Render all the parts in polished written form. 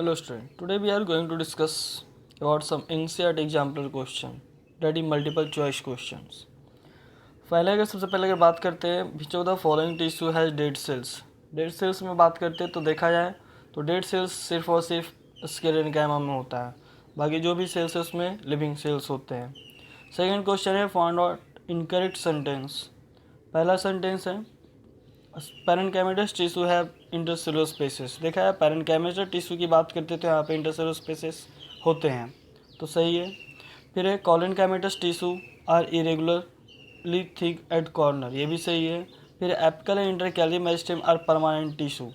Hello student, today we are going to discuss about some INSEAD example question, that is multiple choice questions. सबसे पहले अगर बात करते हैं which of the following tissue has dead cells. Dead cells में बात करते हैं तो देखा जाए तो डेड सेल्स सिर्फ और सिर्फ स्क्लेरेन्काइमा में होता है, बाकी जो भी सेल्स है उसमें लिविंग सेल्स होते हैं. सेकेंड क्वेश्चन है फाइंड आउट इनकरेक्ट सेंटेंस. पहला सेंटेंस है parenchymatous tissue have intercellular spaces. देखा है पैरेन्काइमेटस टिश्यू की बात करते तो यहाँ पे इंटरसेलुलर स्पेसेस होते हैं, तो सही है. फिर है collenchymatous tissue are irregularly thick at corner, ये भी सही है. फिर apical and intercalary meristem are permanent tissue.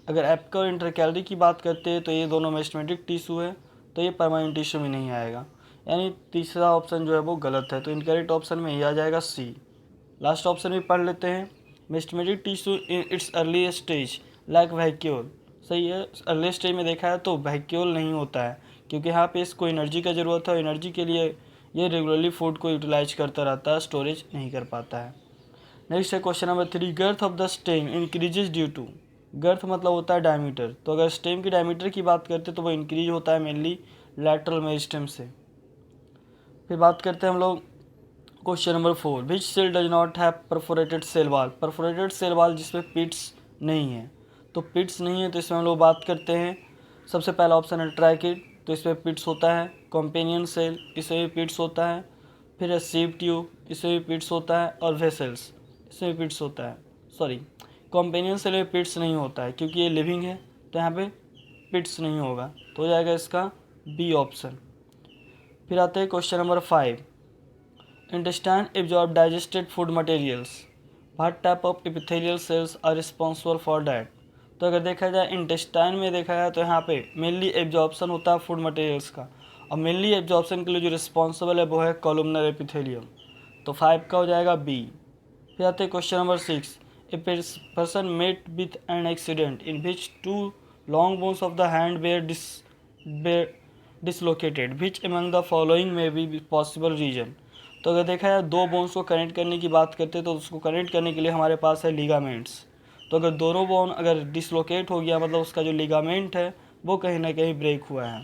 अगर एपिकल और इंटरकैलरी की बात करते हैं तो ये दोनों मेरिस्टेमेटिक टिश्यू है, तो ये परमानेंट टिश्यू में नहीं आएगा, यानी तीसरा ऑप्शन जो है वो गलत है. तो इनकरेक्ट ऑप्शन में ये आ जाएगा सी. लास्ट ऑप्शन भी पढ़ लेते हैं. Meristematic tissue in its early stage like vacuole. सही है, अर्ली स्टेज में देखा है तो वैक्यूल नहीं होता है, क्योंकि यहाँ पे इसको एनर्जी का ज़रूरत है और एनर्जी के लिए ये रेगुलरली फूड को यूटिलाइज करता रहता है, स्टोरेज नहीं कर पाता है. नेक्स्ट है question number 3. Girth of the stem increases due to. Girth मतलब होता है डायमीटर, तो अगर स्टेम की डायमीटर की बात करते तो वो इंक्रीज होता है मेनली लैटरल मेरिस्टेम से. फिर बात करते हैं हम लोग question number 4. Which cell does not have perforated cell wall. Perforated cell wall जिसमें पिट्स नहीं है, तो पिट्स नहीं है तो इसमें हम लोग बात करते हैं. सबसे पहला ऑप्शन है ट्रैकिड, तो इसमें पिट्स होता है. कॉम्पेनियन सेल, इसमें भी पिट्स होता है. फिर है सीव ट्यूब, इसमें भी पिट्स होता है. और वेसल्स, इसमें भी पिट्स होता है. सॉरी, कॉम्पेनियन सेल में पिट्स नहीं होता है क्योंकि ये लिविंग है, तो यहाँ पे पिट्स नहीं होगा, तो हो जाएगा इसका बी ऑप्शन. फिर आते हैं question number 5. Intestine absorb digested food materials. What type of epithelial cells are responsible for that? तो अगर देखा जाए इंटेस्टाइन में देखा जाए तो यहाँ पे मेनली एब्जॉर्प्शन होता है फूड मटेरियल्स का, और मेनली एब्जॉर्प्शन के लिए जो रिस्पॉन्सिबल है वो है कॉलमनर एपिथेलियम, तो 5 का हो जाएगा बी. फिर आते हैं question number 6. A person met with an accident in which 2 long bones of the hand were dislocated. Which among the following may be possible reason. तो अगर देखा जाए दो बोन्स को कनेक्ट करने की बात करते हैं तो उसको कनेक्ट करने के लिए हमारे पास है लिगामेंट्स. तो अगर दोनों बोन अगर डिसलोकेट हो गया मतलब उसका जो लिगामेंट है वो कहीं ना कहीं ब्रेक हुआ है,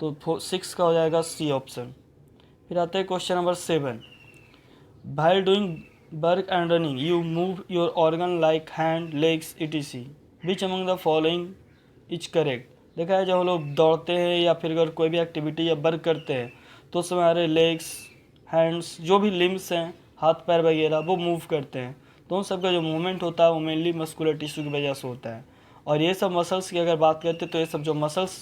तो 6 का हो जाएगा सी ऑप्शन. फिर आते हैं question number 7. While doing work and running you move your organ like hand legs etc. Which among the following is correct. देखा है जब हम लोग दौड़ते हैं या फिर अगर कोई भी एक्टिविटी या वर्क करते हैं तो उस समय हमारे लेग्स, हैंड्स, जो भी लिम्स हैं, हाथ पैर वगैरह, वो मूव करते हैं, तो उन सब का जो मूवमेंट होता है वो मेनली मस्कुलर टिश्यू की वजह से होता है. और ये सब मसल्स की अगर बात करते हैं तो ये सब जो मसल्स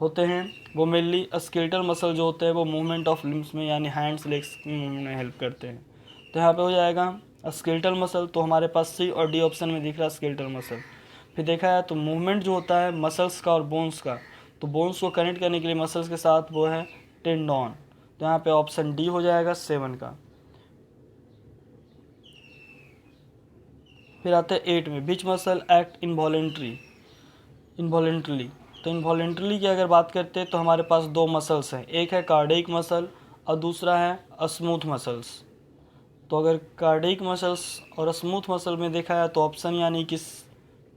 होते हैं वो मेनली स्केलेटल मसल जो होते हैं वो मूवमेंट ऑफ लिम्स में यानी हैंड्स लेग्स की मूवमेंट में हेल्प करते हैं. तो यहाँ पे हो जाएगा स्केलेटल मसल, तो हमारे पास सी और डी ऑप्शन में दिख रहा है स्केलेटल मसल. फिर देखा है तो मूवमेंट जो होता है मसल्स का और बोन्स का, तो बोन्स को कनेक्ट करने के लिए मसल्स के साथ वो है टेंडॉन, तो यहाँ पे ऑप्शन डी हो जाएगा 7 का. फिर आते हैं 8 में. Which muscle act involuntarily. तो इनवॉलेंट्रली की अगर बात करते हैं तो हमारे पास दो मसल्स हैं, एक है कार्डियक मसल और दूसरा है स्मूथ मसल्स. तो अगर कार्डियक मसल्स और स्मूथ मसल में देखा है तो ऑप्शन यानी कि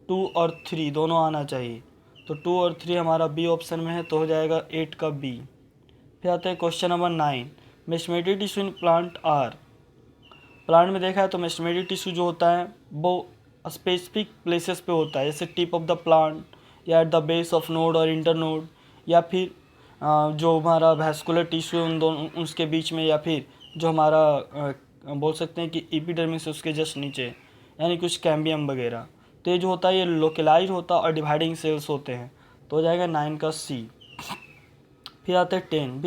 2 और 3 दोनों आना चाहिए, तो 2 और 3 हमारा बी ऑप्शन में है, तो हो जाएगा 8 का बी. फिर आता है question number 9. Meristematic tissue in plant are. Plant में देखा है तो मेस्टमेटिक टिश्यू जो होता है वो स्पेसिफिक प्लेसेस पे होता है, जैसे टिप ऑफ द प्लांट या at the base of node और इंटरनोड, या फिर जो हमारा वैस्कुलर टिश्यू उन दोनों उसके बीच में, या फिर जो हमारा बोल सकते हैं कि एपिडर्मिस उसके जस्ट नीचे, यानी कुछ कैम्बियम वगैरह. तो ये जो होता है ये लोकलाइज होता है और डिवाइडिंग सेल्स होते हैं, तो हो जाएगा 9 का सी. फिर आते हैं 10.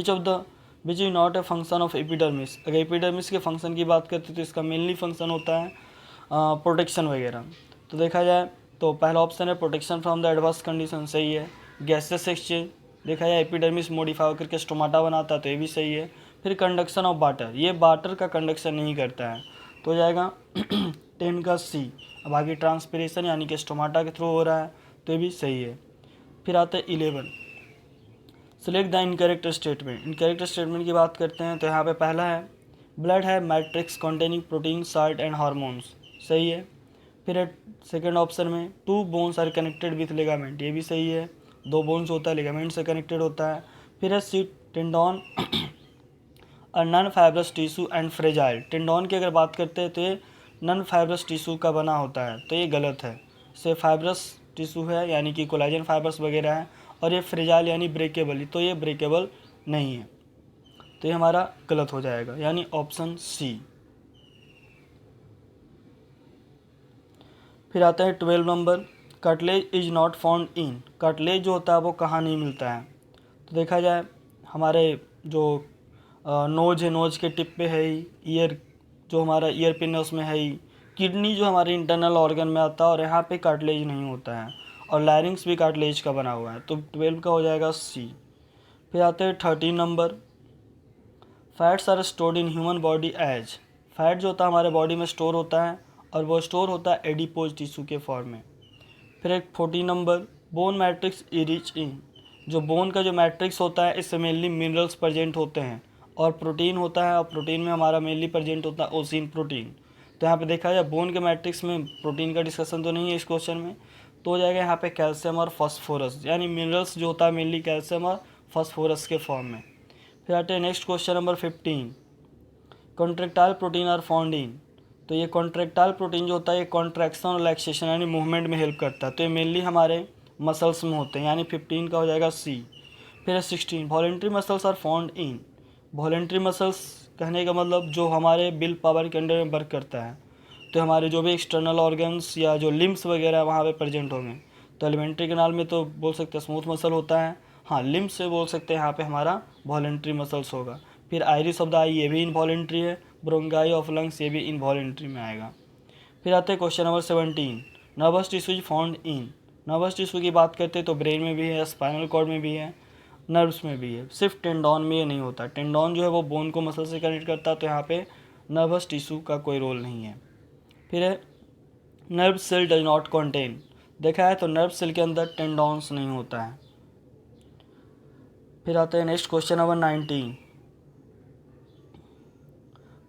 Which is not a function of epidermis. अगर एपिडर्मिस के फंक्शन की बात करते हैं तो इसका मेनली फंक्शन होता है प्रोटेक्शन वगैरह. तो देखा जाए तो पहला ऑप्शन है protection from the adverse condition, सही है. गैसेस एक्सचेंज, देखा जाए एपिडर्मिस मॉडिफाई करके स्टोमाटा बनाता है, तो ये भी सही है. फिर कंडक्शन ऑफ वाटर, ये वाटर का कंडक्शन नहीं करता है, तो हो जाएगा 10 का सी. अब आगे ट्रांसपिरेशन यानी कि स्टोमाटा के थ्रू हो रहा है, तो ये भी सही है. फिर आते हैं 11. Select the incorrect statement. Incorrect statement की बात करते हैं तो यहाँ पे पहला है ब्लड है matrix containing protein salt and hormones, सही है. फिर है सेकेंड ऑप्शन में 2 bones are connected with ligament, ये भी सही है. दो बोन्स होता है, लिगामेंट से कनेक्टेड होता है। फिर है C tendon non fibrous tissue and fragile. Tendon की अगर बात करते हैं तो ये नॉन फाइब्रस टिश्यू का बना होता है, तो ये गलत है। से फाइब्रस टिश्यू है यानी कि कोलेजन फाइबर्स वगैरह है, और ये फ्रेजाइल यानी ब्रेकेबल, तो ये ब्रेकेबल नहीं है, तो ये हमारा गलत हो जाएगा, यानी ऑप्शन सी। फिर आता है 12 number, cartilage is not found in. Cartilage जो होता है वो कहाँ नहीं मिलता है, तो देखा जाए हमारे जो नोज है, नोज के टिप पे है ही, ईयर जो हमारा ईयर पिन है उसमें है ही, किडनी जो हमारे इंटरनल ऑर्गन में आता है और यहाँ पे कार्टिलेज नहीं होता है, और लैरिंग्स भी कार्टिलेज का बना हुआ है, तो 12 का हो जाएगा सी। फिर आते हैं 13 number, fats are stored in human body as. Fat जो होता है हमारे बॉडी में स्टोर होता है, और वो स्टोर होता है एडिपोज टिश्यू के फॉर्म में। फिर एक 14 number, bone matrix is rich in. जो बोन का जो मैट्रिक्स होता है इससे मेनली मिनरल्स प्रेजेंट होते हैं, और प्रोटीन होता है, और प्रोटीन में हमारा मेनली प्रेजेंट होता है ओसिन प्रोटीन। तो यहाँ पे देखा जाए बोन के मैट्रिक्स में प्रोटीन का डिस्कशन तो नहीं है इस क्वेश्चन में, तो हो जाएगा यहाँ पे कैल्शियम और फॉस्फोरस, यानी मिनरल्स जो होता है मेनली कैल्शियम और फॉस्फोरस के फॉर्म में। फिर आते हैं next question number 15, contractile protein are found in. तो ये कॉन्ट्रेक्टाइल प्रोटीन जो होता है ये कॉन्ट्रैक्शन और रिलैक्सेशन यानी मूवमेंट में हेल्प करता है, तो ये मेनली हमारे मसल्स में होते हैं, यानी 15 का हो जाएगा सी। फिर 16, voluntary muscles are found in. Voluntary muscles कहने का मतलब जो हमारे विल पावर के अंडर में वर्क करता है, तो हमारे जो भी एक्सटर्नल ऑर्गन्स या जो लिम्स वगैरह वहाँ पे प्रेजेंट होंगे। तो एलिमेंट्री कैनाल में तो बोल सकते हैं स्मूथ मसल होता है, हाँ लिम्स से बोल सकते हैं यहाँ पे हमारा वॉलेंट्री मसल्स होगा। फिर आयरिस ऑफ द आई ये भी इनवॉलेंट्री है, ब्रोंगाई ऑफ लंग्स ये भी इनवॉलेंट्री में आएगा। फिर आते हैं question number 17, nervous tissue found in. Nervous tissue की बात करते हैं तो ब्रेन में भी है, स्पाइनल कॉर्ड में भी है, नर्व्स में भी है, सिर्फ टेंडॉन में ये नहीं होता। टेंडॉन जो है वो बोन को मसल से कनेक्ट करता है, तो यहाँ पे नर्वस टिश्यू का कोई रोल नहीं है। फिर है nerve cell does not contain. देखा है तो नर्व सेल के अंदर टेंडॉन्स नहीं होता है। फिर आते हैं next question number 19,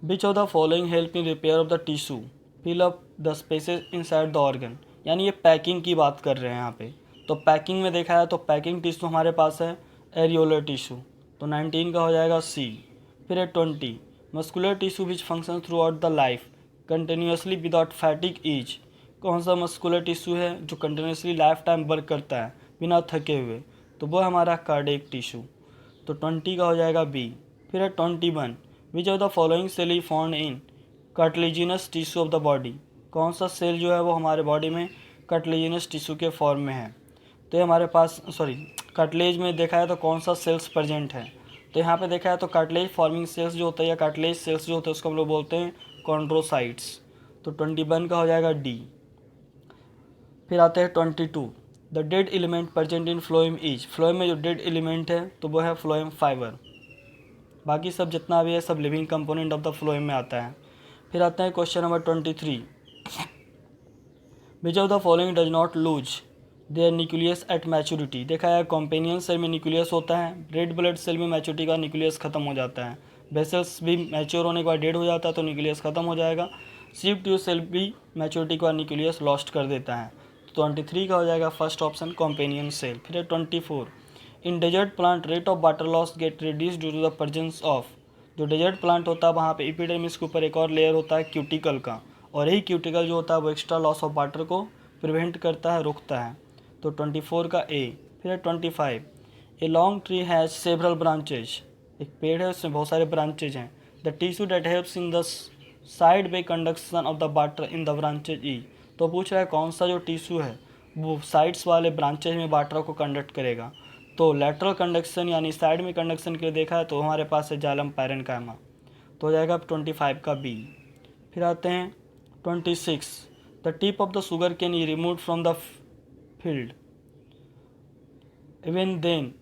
which of the following help in repair of the tissue fill up the spaces inside the organ. यानी ये पैकिंग की बात कर रहे हैं यहाँ पे, तो पैकिंग में देखा है तो पैकिंग टिश्यू हमारे पास है एरियोलर टिश्यू, तो 19 का हो जाएगा सी। फिर है 20, muscular tissue which function through out the life continuously without फैटिक is. कौन सा मस्कुलर टिश्यू है जो कंटिन्यूसली लाइफ टाइम वर्क करता है बिना थके हुए, तो वो हमारा कार्डियक टिश्यू, तो 20 का हो जाएगा बी। फिर है 21, which of the following cell is found in cartilaginous tissue of the body. कौन सा सेल जो है वो हमारे बॉडी में कार्टिलेजिनस टिश्यू के फॉर्म में है, तो ये हमारे पास कार्टिलेज में देखा है तो कौन सा सेल्स प्रेजेंट है, तो यहाँ पे देखा है तो कार्टिलेज फॉर्मिंग सेल्स जो होता है या कार्टिलेज सेल्स जो होते हैं उसको हम लोग बोलते हैं कॉन्ड्रोसाइट्स, तो 21 का हो जाएगा डी। फिर आते हैं 22, the dead element present in phloem is. Phloem में जो डेड एलिमेंट है तो वो है फ्लोएम फाइबर, बाकी सब जितना भी है सब living component of the phloem में आता है। फिर आता है question number 23, which of the following does not lose their nucleus at maturity. देखा है कॉम्पेनियन सेल में न्यूक्लियस होता है, रेड ब्लड सेल में मैच्योरिटी का न्यूक्लियस खत्म हो जाता है, वेसल्स भी मैच्योर होने के बाद डेड हो जाता है तो न्यूक्लियस खत्म हो जाएगा, सीव ट्यूब सेल भी मैच्योरिटी के बाद न्यूक्लियस लॉस्ट कर देता है, तो 23 का हो जाएगा फर्स्ट ऑप्शन कॉम्पेनियन सेल। फिर है 24, in desert plant rate of water loss get reduce due to the presence of. जो डेजर्ट प्लांट होता है वहाँ पे एपिडर्मिस के ऊपर एक और लेयर होता है क्यूटिकल का, और यही क्यूटिकल जो होता है वो एक्स्ट्रा लॉस ऑफ वाटर को प्रिवेंट करता है, रोकता है, तो 24 का ए। फिर है 25, a long tree has several branches. एक पेड़ है उसमें बहुत सारे ब्रांचेज हैं, the tissue that helps in the side way conduction of the water in the branches E. तो पूछ रहा है कौन सा जो टिश्यू है वो साइड्स वाले ब्रांचेज में वाटर को कंडक्ट करेगा, तो लैटरल कंडक्शन यानी साइड में कंडक्शन के लिए देखा है तो हमारे पास है जाइलम पैरेन्काइमा, तो हो जाएगा 25 का बी। फिर आते हैं 26, the tip of the sugar cane is remove from the field even then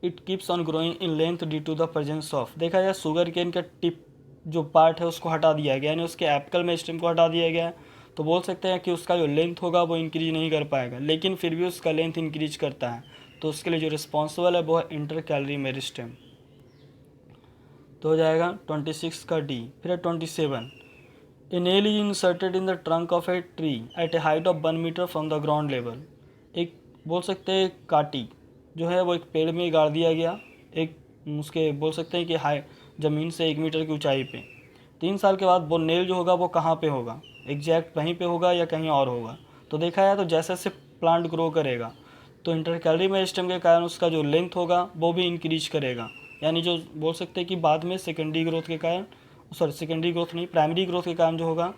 it keeps on growing in length due to the presence of. देखा जाए शुगर केन का टिप जो पार्ट है उसको हटा दिया गया, यानी उसके एपिकल में स्टेम को हटा दिया गया है, तो बोल सकते हैं कि उसका जो लेंथ होगा वो इंक्रीज नहीं कर पाएगा, लेकिन फिर भी उसका लेंथ इंक्रीज करता है, तो उसके लिए जो रिस्पॉन्सिबल है वो है इंटर कैलोरी मेरिस्टेम, तो हो जाएगा 26 का डी। फिर है 27, a nail is inserted in the trunk of a tree at a height of 1 metre from the ground level. एक बोल सकते हैं काटी, जो है वो एक पेड़ में गाड़ दिया गया, एक उसके बोल सकते हैं कि हाई ज़मीन से 1 मीटर की ऊंचाई पे। 3 साल के बाद वो नेल जो होगा वो कहाँ पे होगा, एग्जैक्ट वहीं पे होगा या कहीं और होगा। तो देखा जाए तो जैसे जैसे प्लांट ग्रो करेगा तो इंटरकैलरी मेरिस्टेम के कारण उसका जो लेंथ होगा वो भी इंक्रीज करेगा, यानी जो बोल सकते हैं कि बाद में सेकेंडरी ग्रोथ के कारण, सॉरी सेकेंडरी ग्रोथ नहीं, प्राइमरी ग्रोथ के कारण जो होगा,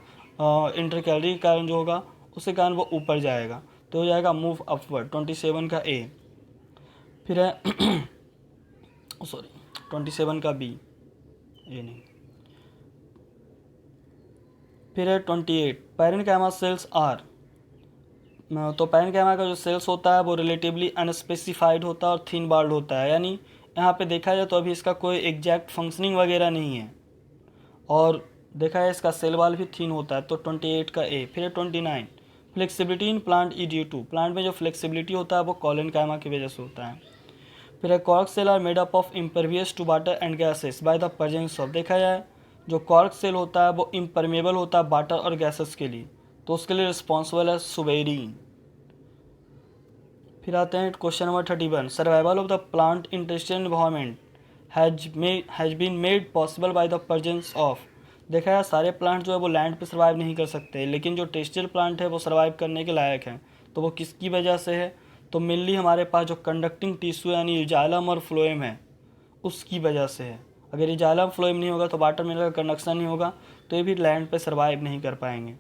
इंटरकैलरी के कारण जो होगा उसके कारण वो ऊपर जाएगा। तो हो जाएगा मूव अपवर्ड 27 का ए। फिर है सॉरी 27 का बी, ये नहीं। फिर है 28 पैरेन्काइमा सेल्स आर। तो पैरेन्काइमा का जो सेल्स होता है वो रिलेटिवली अनस्पेसिफाइड होता है और थिन बार्ड होता है, यानी यहाँ पे देखा जाए तो अभी इसका कोई एग्जैक्ट फंक्शनिंग वगैरह नहीं है, और देखा है इसका सेल वाल भी थिन होता है। तो 28 का ए। फिर है 29 flexibility in plant is due to, plant में जो फ्लेक्सिबिलिटी होता है वो कॉलेनकाइमा की वजह से होता है। फिर है cork cell are made up of impervious to water and gases by the presence of, देखा जाए जो कॉर्क सेल होता है वो इम्परमेबल होता है वाटर और गैसेस के लिए, तो उसके लिए रिस्पॉन्सिबल है सुबेरीन। फिर आते हैं question number 31 survival of the plant in terrestrial environment has been made possible by the presence of, देखा है सारे प्लांट जो है वो लैंड पे सर्वाइव नहीं कर सकते, लेकिन जो टेरेस्ट्रियल प्लांट है वो सर्वाइव करने के लायक है। तो वो किसकी वजह से है, तो मेनली हमारे पास जो कंडक्टिंग टिश्यू यानी जाइलम और फ्लोएम है उसकी वजह से है। अगर ये जाइलम फ्लोएम नहीं होगा तो वाटर मिनरल का कंडक्शन नहीं होगा, तो ये भी लैंड पे सर्वाइव नहीं कर पाएंगे।